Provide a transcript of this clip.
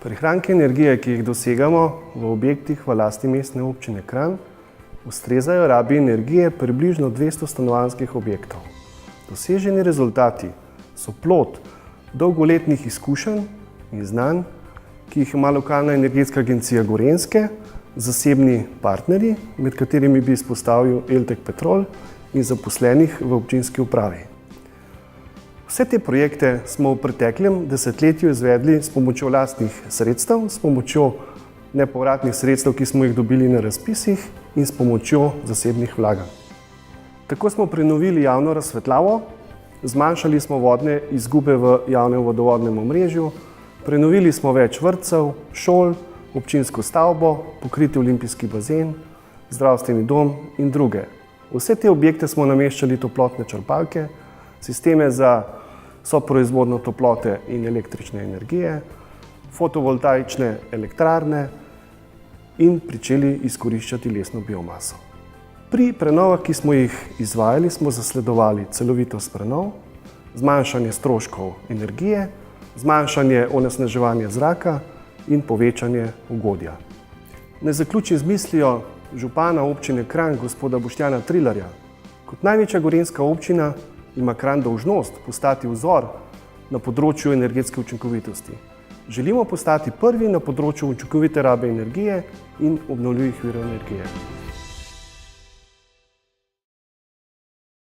Prihranki energije, ki jih dosegamo v objektih v lasti Mestne občine Kranj, ustrezajo rabi energije približno 200 stanovanjskih objektov. Doseženi rezultati so plod dolgoletnih izkušenj in znanj, ki jih ima lokalna energetska agencija Gorenjske, zasebni partnerji, med katerimi bi izpostavil Eltek Petrol in zaposlenih v občinski upravi. Vse te projekte smo v preteklem desetletju izvedli s pomočjo lastnih sredstev, s pomočjo nepovratnih sredstev, ki smo jih dobili na razpisih, in s pomočjo zasebnih vlaganj. Tako smo prenovili javno razsvetljavo, zmanjšali smo vodne izgube v javnem vodovodnem omrežju, prenovili smo več vrtcev, šol, občinsko stavbo, pokriti olimpijski bazen, zdravstveni dom in druge. V vse te objekte smo nameščali toplotne črpalke, sisteme za soproizvodnjo toplote in električne energije, fotovoltaične elektrarne in pričeli izkoriščati lesno biomaso. Pri prenovah, ki smo jih izvajali, smo zasledovali celovitost prenov, zmanjšanje stroškov energije, zmanjšanje onesnaževanja zraka in povečanje ugodja. Naj zaključim z mislijo župana občine Kranj, gospoda Boštjana Trilarja. Kot največja gorenjska občina ima Kranj dolžnost postati vzor na področju energetske učinkovitosti. Želimo postati prvi na področju učinkovite rabe energije in obnovljivih virov energije.